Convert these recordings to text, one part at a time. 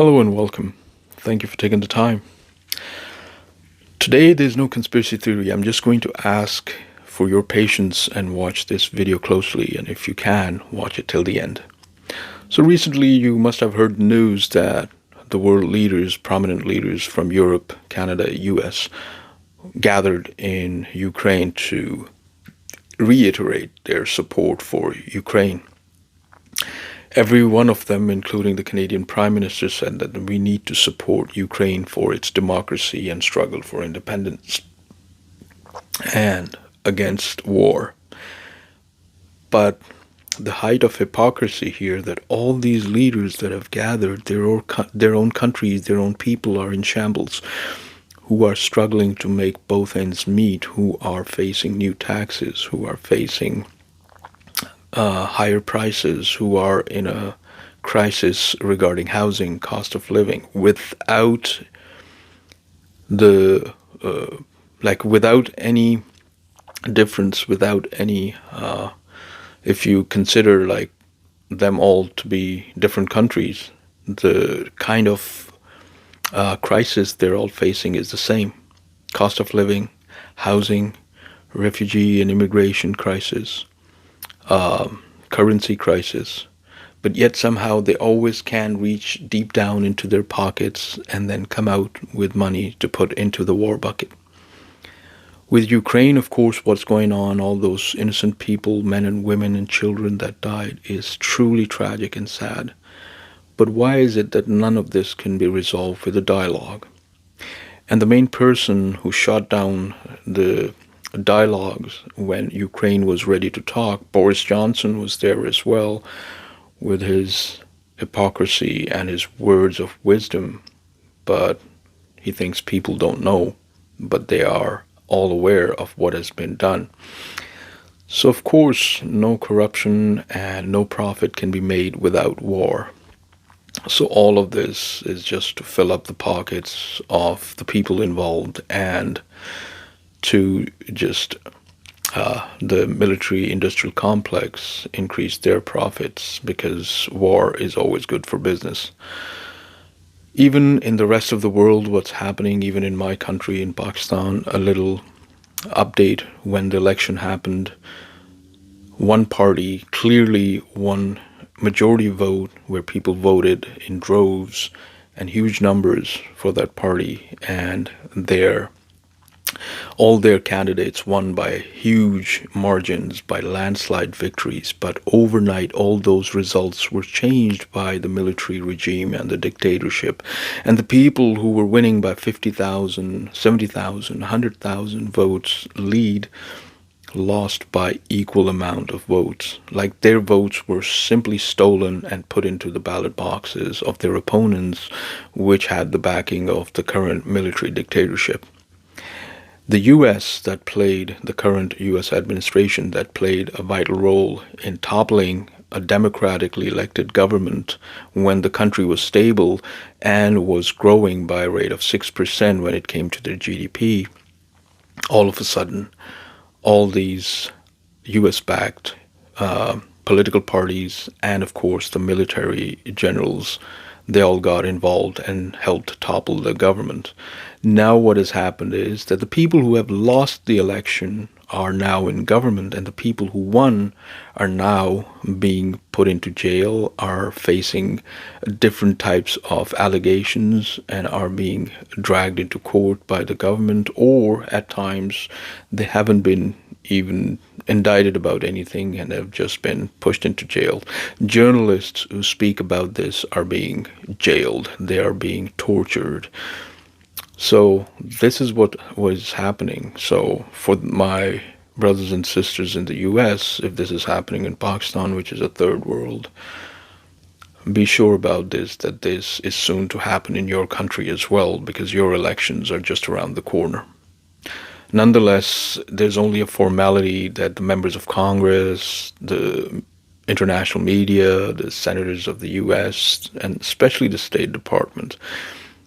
Hello and welcome. Thank you for taking the time. Today, there's no conspiracy theory. I'm just going to ask for your patience and watch this video closely, and if you can, watch it till the end. So, recently, you must have heard news that the world leaders, prominent leaders from Europe, Canada, US, gathered in Ukraine to reiterate their support for Ukraine. Every one of them, including the Canadian Prime Minister, said that we need to support Ukraine for its democracy and struggle for independence and against war. But the height of hypocrisy here, that all these leaders that have gathered, their own countries, their own people are in shambles, who are struggling to make both ends meet, who are facing new taxes, who are facing higher prices, who are in a crisis regarding housing, cost of living, without the without any difference, without any if you consider like them all to be different countries, the kind of crisis they're all facing is the same: cost of living, housing, refugee and immigration crisis, currency crisis. But yet somehow they always can reach deep down into their pockets and then come out with money to put into the war bucket. With Ukraine, of course, what's going on, all those innocent people, men and women and children that died, is truly tragic and sad. But why is it that none of this can be resolved with a dialogue? And the main person who shot down the dialogues when Ukraine was ready to talk, Boris Johnson, was there as well, with his hypocrisy and his words of wisdom. But he thinks people don't know, but they are all aware of what has been done. So of course, no corruption and no profit can be made without war. So all of this is just to fill up the pockets of the people involved and to just the military industrial complex increase their profits, because war is always good for business. Even in the rest of the world, what's happening, even in my country, in Pakistan, a little update: when the election happened, one party clearly won majority vote, where people voted in droves and huge numbers for that party, and all their candidates won by huge margins, by landslide victories. But overnight, all those results were changed by the military regime and the dictatorship. And the people who were winning by 50,000, 70,000, 100,000 votes lead lost by equal amount of votes. Like their votes were simply stolen and put into the ballot boxes of their opponents, which had the backing of the current military dictatorship. The US, that played, the current US administration, that played a vital role in toppling a democratically elected government when the country was stable and was growing by a rate of 6% when it came to their GDP, all of a sudden, all these US-backed political parties and, of course, the military generals, they all got involved and helped topple the government. Now what has happened is that the people who have lost the election are now in government, and the people who won are now being put into jail, are facing different types of allegations, and are being dragged into court by the government, or at times they haven't been even indicted about anything and have just been pushed into jail. Journalists who speak about this are being jailed. They are being tortured. So this is what was happening. So for my brothers and sisters in the US, if this is happening in Pakistan, which is a third world, be sure about this, that this is soon to happen in your country as well, because your elections are just around the corner. Nonetheless, there's only a formality that the members of Congress, the international media, the senators of the US, and especially the State Department,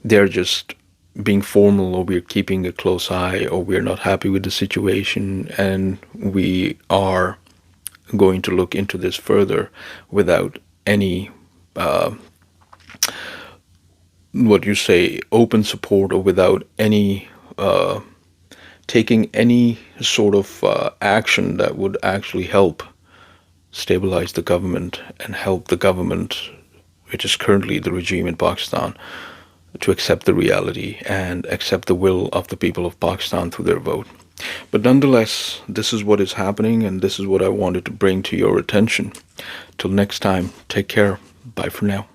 they're just being formal, or we're keeping a close eye, or we're not happy with the situation, and we are going to look into this further without any what you say, open support, or without any taking any sort of action that would actually help stabilize the government and help the government, which is currently the regime in Pakistan, to accept the reality and accept the will of the people of Pakistan through their vote. But nonetheless, this is what is happening, and this is what I wanted to bring to your attention. Till next time, take care. Bye for now.